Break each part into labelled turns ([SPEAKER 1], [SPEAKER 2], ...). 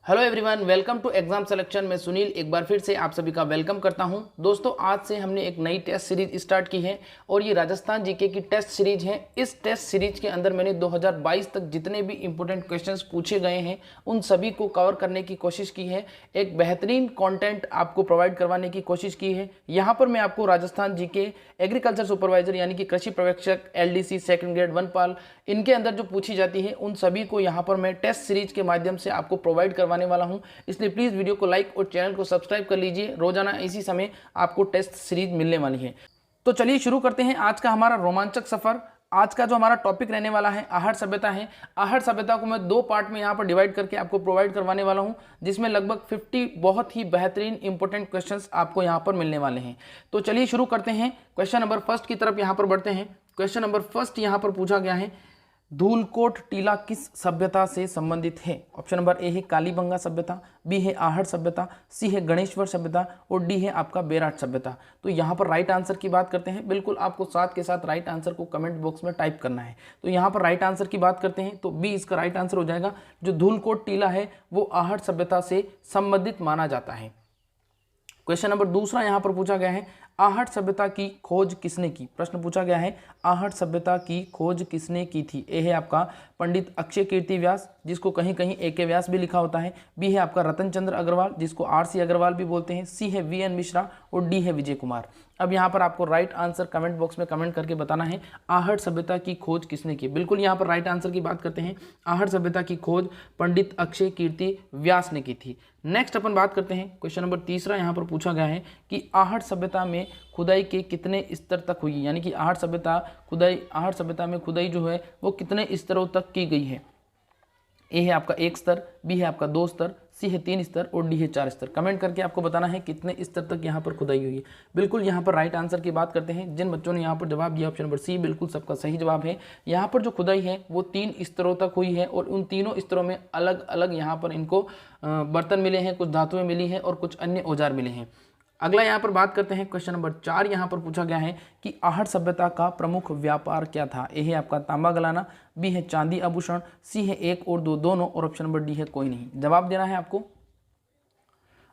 [SPEAKER 1] Hello everyone, welcome to exam selection. में सुनील एक बार फिर से आप सभी का वेलकम करता हूं। दोस्तों, आज से हमने एक नई टेस्ट सीरीज स्टार्ट की है और ये राजस्थान जीके की टेस्ट सीरीज है। इस टेस्ट सीरीज के अंदर मैंने 2022 तक जितने भी इंपॉर्टेंट क्वेश्चंस पूछे गए हैं उन सभी को कवर करने की कोशिश की है। एक बेहतरीन कंटेंट आपको प्रोवाइड करवाने की कोशिश की है। यहाँ पर मैं आपको राजस्थान जीके एग्रीकल्चर सुपरवाइजर यानी कि कृषि पर्यवेक्षक, एलडीसी, सेकंड ग्रेड, वनपाल, इनके अंदर जो पूछी जाती है उन सभी को यहाँ पर मैं टेस्ट सीरीज के माध्यम से आपको प्रोवाइड करवाने वाला हूं। इसलिए प्लीज वीडियो को लाइक और चैनल को सब्सक्राइब कर लीजिए। रोजाना इसी समय आपको टेस्ट सीरीज मिलने वाली है। तो चलिए शुरू करते हैं आज का हमारा रोमांचक सफर। आज का जो हमारा टॉपिक रहने वाला है आहट सभ्यता है। आहट सभ्यता को मैं दो पार्ट में यहाँ पर डिवाइड करके आपको प्रोवाइड करवाने वाला हूँ, जिसमें लगभग 50 बहुत ही बेहतरीन इंपॉर्टेंट क्वेश्चंस आपको यहाँ पर मिलने वाले हैं। तो चलिए शुरू करते हैं। क्वेश्चन नंबर फर्स्ट की तरफ यहाँ पर बढ़ते हैं। क्वेश्चन नंबर फर्स्ट यहाँ पर पूछा गया है, धूलकोट टीला किस सभ्यता से संबंधित है? ऑप्शन नंबर ए है कालीबंगा सभ्यता, बी है आहट सभ्यता, सी है गणेश्वर सभ्यता और डी है आपका बेराट सभ्यता। तो यहाँ पर राइट आंसर की बात करते हैं। बिल्कुल आपको साथ के साथ राइट आंसर को कमेंट बॉक्स में टाइप करना है। तो यहाँ पर राइट आंसर की बात करते हैं तो बी इसका राइट आंसर हो जाएगा। जो धूलकोट टीला है वो आहट सभ्यता से संबंधित माना जाता है। क्वेश्चन नंबर दूसरा यहाँ पर पूछा गया है, आहट सभ्यता की खोज किसने की? प्रश्न पूछा गया है, आहट सभ्यता की खोज किसने की थी? ए है आपका पंडित अक्षय कीर्ति व्यास, जिसको कहीं कहीं ए के व्यास भी लिखा होता है, बी है आपका रतन चंद्र अग्रवाल, जिसको आर.सी. अग्रवाल भी बोलते हैं, सी है वी.एन. मिश्रा और डी है विजय कुमार। अब यहाँ पर आपको राइट आंसर कमेंट बॉक्स में कमेंट करके बताना है आहट सभ्यता की खोज किसने की। बिल्कुल यहाँ पर राइट आंसर की बात करते हैं, आहट सभ्यता की खोज पंडित अक्षय कीर्ति व्यास ने की थी। नेक्स्ट अपन बात करते हैं। क्वेश्चन नंबर तीसरा यहाँ पर पूछा गया है कि आहट सभ्यता में खुदाई के कितने स्तर तक हुई, यानी कि आहट सभ्यता में खुदाई जो है वो कितने स्तरों तक की गई है? ए है आपका 1 स्तर, बी है आपका 2 स्तर, सी है 3 स्तर और डी है 4 स्तर। कमेंट करके आपको बताना है कितने स्तर तक यहाँ पर खुदाई हुई है। बिल्कुल यहाँ पर राइट आंसर की बात करते हैं। जिन बच्चों ने यहाँ पर जवाब दिया ऑप्शन नंबर सी बिल्कुल सबका सही जवाब है। यहाँ पर जो खुदाई है वो 3 स्तरों तक हुई है और उन तीनों स्तरों में अलग अलग यहाँ पर इनको बर्तन मिले हैं, कुछ धातुएं मिली हैं और कुछ अन्य औजार मिले हैं। अगला यहाँ पर बात करते हैं। क्वेश्चन नंबर 4 यहाँ पर पूछा गया है कि आहट सभ्यता का प्रमुख व्यापार क्या था? ए है आपका तांबा गलाना, बी है चांदी आभूषण, सी है 1 और 2 दोनों और ऑप्शन नंबर डी है कोई नहीं। जवाब देना है आपको।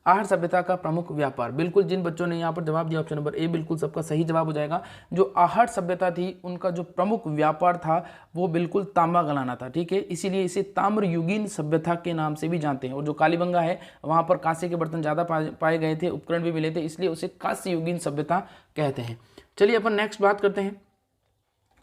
[SPEAKER 1] आहट सभ्यता का प्रमुख व्यापार, बिल्कुल जिन बच्चों ने यहाँ पर जवाब दिया ऑप्शन नंबर ए बिल्कुल सबका सही जवाब हो जाएगा। जो आहट सभ्यता थी उनका जो प्रमुख व्यापार था वो बिल्कुल तांबा गलाना था। ठीक है, इसीलिए इसे ताम्रयुगीन सभ्यता के नाम से भी जानते हैं। और जो कालीबंगा है वहाँ पर कांसे के बर्तन ज़्यादा पाए गए थे, उपकरण भी मिले थे, इसलिए उसे कांस्ययुगीन सभ्यता कहते हैं। चलिए अपन नेक्स्ट बात करते हैं।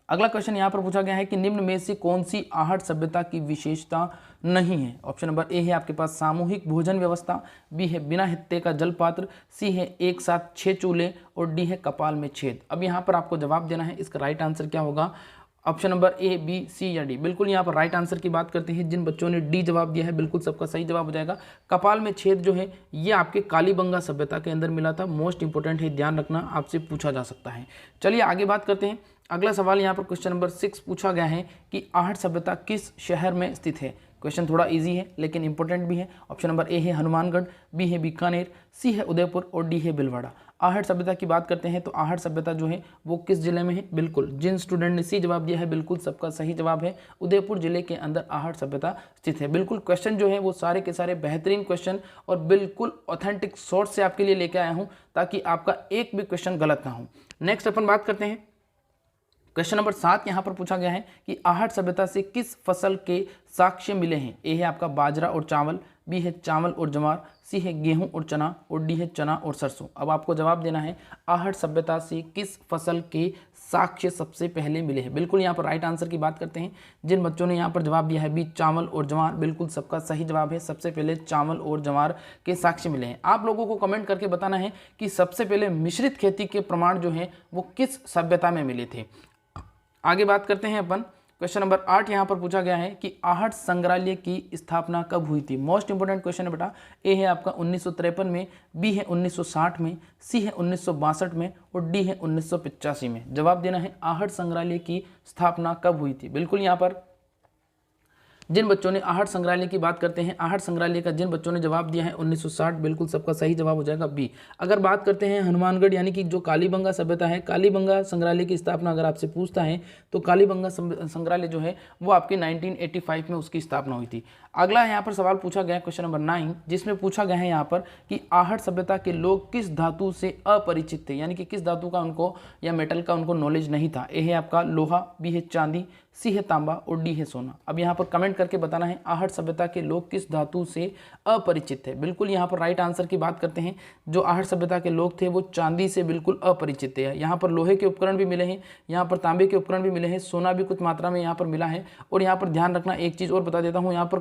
[SPEAKER 1] अगला क्वेश्चन यहाँ पर पूछा गया है कि निम्न में से कौन सी आहट सभ्यता की विशेषता नहीं है? ऑप्शन नंबर ए है आपके पास सामूहिक भोजन व्यवस्था, बी है बिना हित्ते का जल पात्र, सी है एक साथ 6 चूल्हे और डी है कपाल में छेद। अब यहाँ पर आपको जवाब देना है इसका राइट आंसर क्या होगा। ऑप्शन नंबर ए, बी, सी या डी। बिल्कुल यहाँ पर राइट आंसर की बात करते हैं। जिन बच्चों ने डी जवाब दिया है बिल्कुल सबका सही जवाब हो जाएगा। कपाल में छेद जो है ये आपके कालीबंगा सभ्यता के अंदर मिला था। मोस्ट इंपोर्टेंट है, ध्यान रखना, आपसे पूछा जा सकता है। चलिए आगे बात करते हैं। अगला सवाल यहाँ पर क्वेश्चन नंबर 6 पूछा गया है कि आहट सभ्यता किस शहर में स्थित है? क्वेश्चन थोड़ा इजी है लेकिन इंपॉर्टेंट भी है। ऑप्शन नंबर ए है हनुमानगढ़, बी है बीकानेर, सी है उदयपुर और डी है भीलवाड़ा। आहट सभ्यता की बात करते हैं तो आहट सभ्यता जो है वो किस जिले में है? बिल्कुल जिन स्टूडेंट ने सी जवाब दिया है बिल्कुल सबका सही जवाब है। उदयपुर जिले के अंदर आहट सभ्यता स्थित है। बिल्कुल क्वेश्चन जो है वो सारे के सारे बेहतरीन क्वेश्चन और बिल्कुल ऑथेंटिक सोर्स से आपके लिए लेके आया हूँ ताकि आपका एक भी क्वेश्चन गलत ना हो। नेक्स्ट अपन बात करते हैं। क्वेश्चन नंबर 7 यहाँ पर पूछा गया है कि आहट सभ्यता से किस फसल के साक्ष्य मिले हैं? ए है आपका बाजरा और चावल, बी है चावल और जवार, सी है गेहूं और चना और डी है चना और सरसों। अब आपको जवाब देना है आहट सभ्यता से किस फसल के साक्ष्य सबसे पहले मिले हैं। बिल्कुल यहाँ पर राइट आंसर की बात करते हैं। जिन बच्चों ने यहाँ पर जवाब दिया है बी चावल और जवार, बिल्कुल सबका सही जवाब है। सबसे पहले चावल और जवार के साक्ष्य मिले हैं। आप लोगों को कमेंट करके बताना है कि सबसे पहले मिश्रित खेती के प्रमाण जो है वो किस सभ्यता में मिले थे। आगे बात करते हैं अपन। क्वेश्चन नंबर 8 यहाँ पर पूछा गया है कि आहट संग्रहालय की स्थापना कब हुई थी? मोस्ट इंपोर्टेंट क्वेश्चन है बेटा। ए है आपका 1953 में, बी है 1960 में, सी है 1962 में और डी है 1985 में। जवाब देना है आहट संग्रहालय की स्थापना कब हुई थी। बिल्कुल यहाँ पर जिन बच्चों ने आहट संग्रहालय की बात करते हैं, आहट संग्रहालय का जिन बच्चों ने जवाब दिया है 1960, बिल्कुल सबका सही जवाब हो जाएगा बी। अगर बात करते हैं हनुमानगढ़ यानी कि जो कालीबंगा सभ्यता है, कालीबंगा संग्रहालय की स्थापना अगर आपसे पूछता है तो कालीबंगा संग्रहालय जो है वो आपकी 1985 में उसकी स्थापना हुई थी। अगला यहाँ पर सवाल पूछा गया है क्वेश्चन नंबर 9, जिसमें पूछा गया है यहाँ पर कि आहट सभ्यता के लोग किस धातु से अपरिचित थे, यानी कि किस धातु का उनको या मेटल का उनको नॉलेज नहीं था। ए है आपका लोहा, बी है चांदी, सी है तांबा और डी है सोना। अब यहाँ पर कमेंट करके बताना है आहट सभ्यता के लोग किस धातु से अपरिचित थे। बिल्कुल यहाँ पर राइट आंसर की बात करते हैं, जो आहट सभ्यता के लोग थे वो चांदी से बिल्कुल अपरिचित थे। यहाँ पर लोहे के उपकरण भी मिले हैं, यहाँ पर तांबे के उपकरण भी मिले हैं, सोना भी कुछ मात्रा में यहाँ पर मिला है। और यहाँ पर ध्यान रखना एक चीज़ और बता देता हूँ, यहाँ पर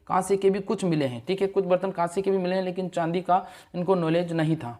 [SPEAKER 1] कांसे के भी कुछ मिले हैं, ठीक है, कुछ बर्तन कांसे के भी मिले हैं, लेकिन चांदी का इनको नॉलेज नहीं था।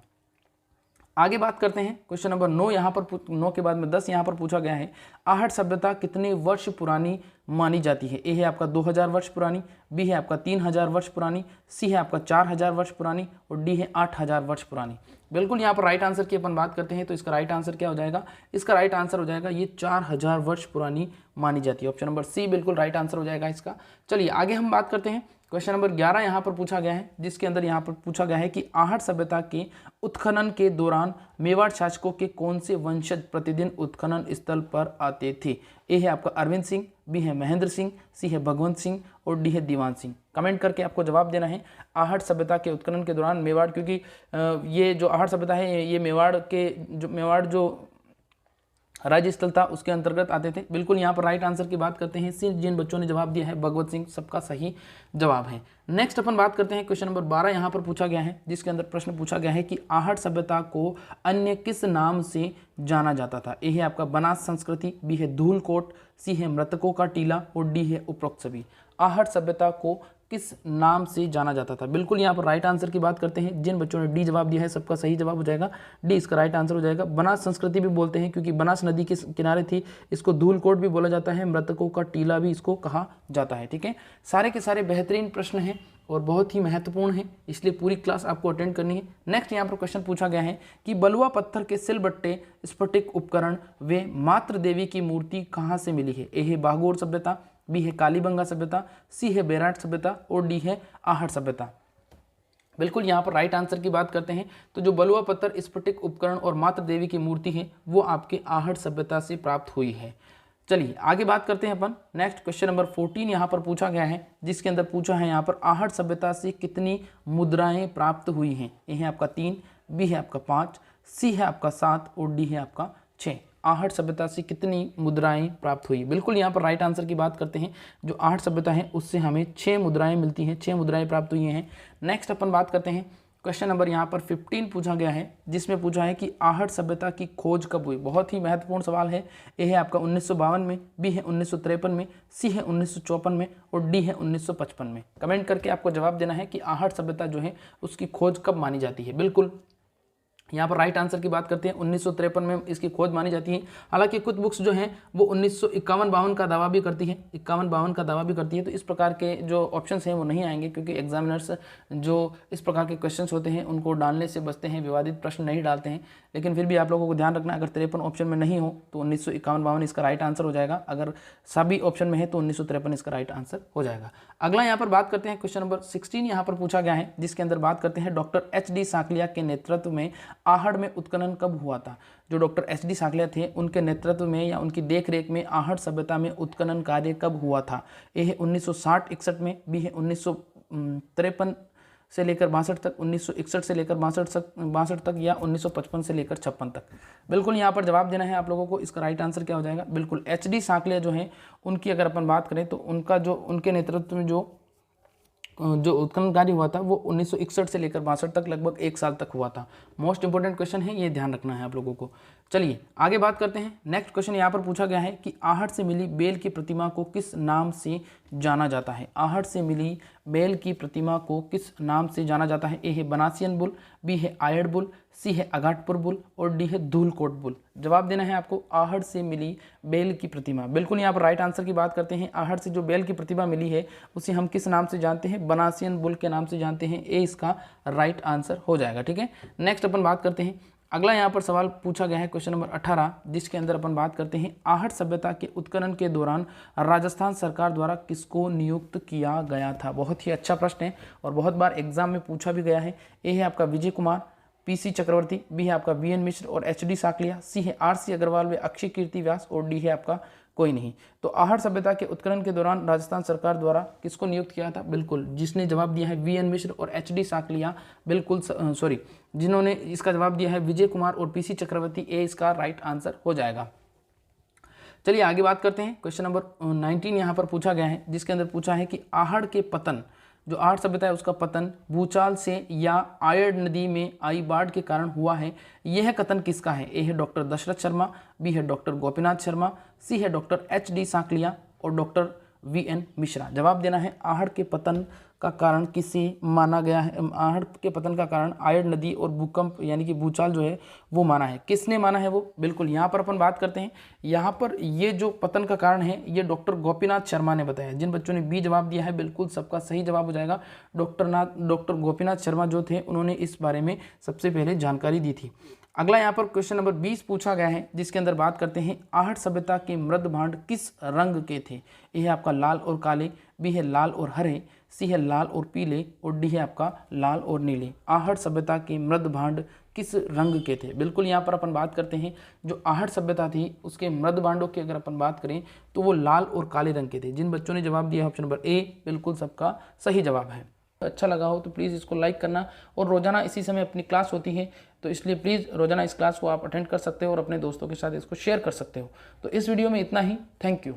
[SPEAKER 1] आगे बात करते हैं क्वेश्चन नंबर 9, यहाँ पर 9 के बाद में 10 यहाँ पर पूछा गया है आहट सभ्यता कितने वर्ष पुरानी मानी जाती है। ए है आपका 2000 वर्ष पुरानी, बी है आपका 3000 वर्ष पुरानी, सी है आपका 4000 वर्ष पुरानी और डी है 8000 वर्ष पुरानी। बिल्कुल यहाँ पर राइट आंसर की अपन बात करते हैं तो इसका राइट आंसर क्या हो जाएगा, इसका राइट आंसर हो जाएगा ये 4000 वर्ष पुरानी मानी जाती है। ऑप्शन नंबर सी बिल्कुल राइट आंसर हो जाएगा इसका। चलिए आगे हम बात करते हैं क्वेश्चन नंबर 11 यहाँ पर पूछा गया है, जिसके अंदर यहाँ पर पूछा गया है कि आहट सभ्यता के उत्खनन के दौरान मेवाड़ शासकों के कौन से वंशज प्रतिदिन उत्खनन स्थल पर आते थे। ए है आपका अरविंद सिंह, बी है महेंद्र सिंह, सी है भगवंत सिंह और डी है दीवान सिंह। कमेंट करके आपको जवाब देना है आहट सभ्यता के उत्खनन के दौरान मेवाड़, क्योंकि ये जो आहट सभ्यता है ये मेवाड़ जो राज्य स्थल था उसके अंतर्गत आते थे। बिल्कुल यहाँ पर राइट आंसर की बात करते हैं, जिन बच्चों ने जवाब दिया है भगवत सिंह सबका सही जवाब है। नेक्स्ट अपन बात करते हैं क्वेश्चन नंबर 12 यहाँ पर पूछा गया है, जिसके अंदर प्रश्न पूछा गया है कि आहट सभ्यता को अन्य किस नाम से जाना जाता था। ए है आपका बनास संस्कृति, बी है धूलकोट, सी है मृतकों का टीला और डी है उपरोक्त सभी। आहट सभ्यता को किस नाम से जाना जाता था। बिल्कुल यहाँ पर राइट आंसर की बात करते हैं, जिन बच्चों ने डी जवाब दिया है सबका सही जवाब हो जाएगा डी, इसका राइट आंसर हो जाएगा। बनास संस्कृति भी बोलते हैं क्योंकि बनास नदी के किनारे थी, इसको धूलकोट भी बोला जाता है, मृतकों का टीला भी इसको कहा जाता है। ठीक है, सारे के सारे बेहतरीन प्रश्न हैं और बहुत ही महत्वपूर्ण है, इसलिए पूरी क्लास आपको अटेंड करनी है। नेक्स्ट यहाँ पर क्वेश्चन पूछा गया है कि बलुआ पत्थर के सिलबट्टे, स्फटिक उपकरण व मातृ देवी की मूर्ति कहाँ से मिली है। ए है बागोर सभ्यता, बी है कालीबंगा सभ्यता, सी है बेराट सभ्यता और डी है आहट सभ्यता। बिल्कुल यहाँ पर राइट आंसर की बात करते हैं तो जो बलुआ पत्थर, स्फटिक उपकरण और मातृ देवी की मूर्ति है वो आपके आहट सभ्यता से प्राप्त हुई है। चलिए आगे बात करते हैं अपन। नेक्स्ट क्वेश्चन नंबर 14 यहाँ पर पूछा गया है, जिसके अंदर पूछा है यहाँ पर आहट सभ्यता से कितनी मुद्राएं प्राप्त हुई हैं। ए है आपका 3, बी है आपका 5, सी है आपका 7 और डी है आपका 6। आहट सभ्यता से कितनी मुद्राएं प्राप्त हुई। बिल्कुल यहाँ पर राइट आंसर की बात करते हैं, जो आहट सभ्यता है उससे हमें 6 मुद्राएं मिलती हैं, 6 मुद्राएं प्राप्त हुई हैं। नेक्स्ट अपन बात करते हैं क्वेश्चन नंबर यहाँ पर 15 पूछा गया है, जिसमें पूछा है कि आहट सभ्यता की खोज कब हुई। बहुत ही महत्वपूर्ण सवाल है। ए है आपका 1952 में, बी है 1953 में, सी है 1954 में और डी है 1955 में। कमेंट करके आपको जवाब देना है कि आहट सभ्यता जो है उसकी खोज कब मानी जाती है। बिल्कुल यहाँ पर राइट आंसर की बात करते हैं 1953 में इसकी खोज मानी जाती है। हालांकि कुछ बुक्स जो हैं वो 1951-52 का दावा भी करती है, 51-52 का दावा भी करती है। तो इस प्रकार के जो ऑप्शंस हैं वो नहीं आएंगे, क्योंकि एग्जामिनर्स जो इस प्रकार के क्वेश्चंस होते हैं उनको डालने से बचते हैं, विवादित प्रश्न नहीं डालते हैं। लेकिन फिर भी आप लोगों को ध्यान रखना, अगर 53 ऑप्शन में नहीं हो तो 1951-52 इसका राइट आंसर हो जाएगा, अगर सभी ऑप्शन में है तो 1953 इसका राइट आंसर हो जाएगा। अगला यहाँ पर बात करते हैं क्वेश्चन नंबर 16 यहाँ पर पूछा गया है, जिसके अंदर बात करते हैं डॉक्टर एच.डी. साकलिया के नेतृत्व में आहट में उत्खनन कब हुआ था। जो डॉक्टर एच.डी. साकलिया थे उनके नेतृत्व में या उनकी देखरेख में आहट सभ्यता में उत्खनन कार्य कब हुआ था। ए है 1960-61 में, बी है 1953 से लेकर 62 तक, 1961 से लेकर 62 तक या 1955 से लेकर 56 तक। बिल्कुल यहाँ पर जवाब देना है आप लोगों को, इसका राइट आंसर क्या हो जाएगा। बिल्कुल एच.डी. साकलिया जो हैं उनकी अगर अपन बात करें तो उनके नेतृत्व में जो उत्खनन कार्य हुआ था वो 1961 से लेकर 62 तक लगभग 1 साल तक हुआ था। मोस्ट इंपॉर्टेंट क्वेश्चन है, ये ध्यान रखना है आप लोगों को। चलिए आगे बात करते हैं। नेक्स्ट क्वेश्चन यहाँ पर पूछा गया है कि आहट से मिली बेल की प्रतिमा को किस नाम से जाना जाता है। आहट से मिली बेल की प्रतिमा को किस नाम से जाना जाता है। ए है बनासियन बुल, बी है आयड़ बुल, सी है अघाटपुर बुल और डी है धूलकोट बुल। जवाब देना है आपको आहट से मिली बेल की प्रतिमा। बिल्कुल यहाँ पर राइट आंसर की बात करते हैं। आहट से जो बेल की प्रतिमा मिली है उसे हम किस नाम से जानते हैं, बनासियन बुल के नाम से जानते हैं। ए इसका राइट आंसर हो जाएगा। ठीक है, नेक्स्ट अपन बात करते हैं। अगला यहाँ पर सवाल पूछा गया है क्वेश्चन नंबर 18, जिसके अंदर अपन बात करते हैं आहट सभ्यता के उत्खनन के दौरान राजस्थान सरकार द्वारा किसको नियुक्त किया गया था। बहुत ही अच्छा प्रश्न है और बहुत बार एग्जाम में पूछा भी गया है। ए है आपका विजय कुमार, पीसी चक्रवर्ती, बी है आपका वीएन मिश्र और एचडी साकलिया, सी है आरसी अग्रवाल व अक्षय कीर्ति व्यास और डी है आपका कोई नहीं। तो आहट सभ्यता के उत्खनन के दौरान राजस्थान सरकार द्वारा किसको नियुक्त किया था, बिल्कुल जिसने जवाब दिया है वीएन मिश्र और एचडी साकलिया, बिल्कुल सॉरी जिन्होंने इसका जवाब दिया है विजय कुमार और पीसी चक्रवर्ती, ए इसका राइट आंसर हो जाएगा। चलिए आगे बात करते हैं। क्वेश्चन नंबर 19 यहाँ पर पूछा गया है, जिसके अंदर पूछा है कि आहट के पतन, जो आहट सभ्यता है उसका पतन भूचाल से या आयड़ नदी में आई बाढ़ के कारण हुआ है, यह कथन किसका है। ए है डॉक्टर दशरथ शर्मा, बी है डॉक्टर गोपीनाथ शर्मा, सी है डॉक्टर एचडी साकलिया और डॉक्टर वीएन मिश्रा। जवाब देना है आहट के पतन का कारण किसे माना गया है। आहट के पतन का कारण आयड़ नदी और भूकंप यानी कि भूचाल जो है वो माना है। किसने माना है वो, बिल्कुल यहाँ पर अपन बात करते हैं। यहाँ पर ये जो पतन का कारण है ये डॉक्टर गोपीनाथ शर्मा ने बताया। जिन बच्चों ने बी जवाब दिया है बिल्कुल सबका सही जवाब हो जाएगा। डॉक्टर गोपीनाथ शर्मा जो थे उन्होंने इस बारे में सबसे पहले जानकारी दी थी। अगला यहाँ पर क्वेश्चन नंबर 20 पूछा गया है, जिसके अंदर बात करते हैं आहट सभ्यता के मृद भांड किस रंग के थे। ए है आपका लाल और काले, बी है लाल और हरे, सी है लाल और पीले और डी है आपका लाल और नीले। आहट सभ्यता के मृद भांड किस रंग के थे। बिल्कुल यहाँ पर अपन बात करते हैं जो आहट सभ्यता थी उसके मृद भांडों की अगर अपन बात करें तो वो लाल और काले रंग के थे। जिन बच्चों ने जवाब दिया ऑप्शन नंबर ए बिल्कुल सबका सही जवाब है। अच्छा लगा हो तो प्लीज़ इसको लाइक करना और रोजाना इसी समय अपनी क्लास होती है तो इसलिए प्लीज़ रोजाना इस क्लास को आप अटेंड कर सकते हो और अपने दोस्तों के साथ इसको शेयर कर सकते हो। तो इस वीडियो में इतना ही। Thank you.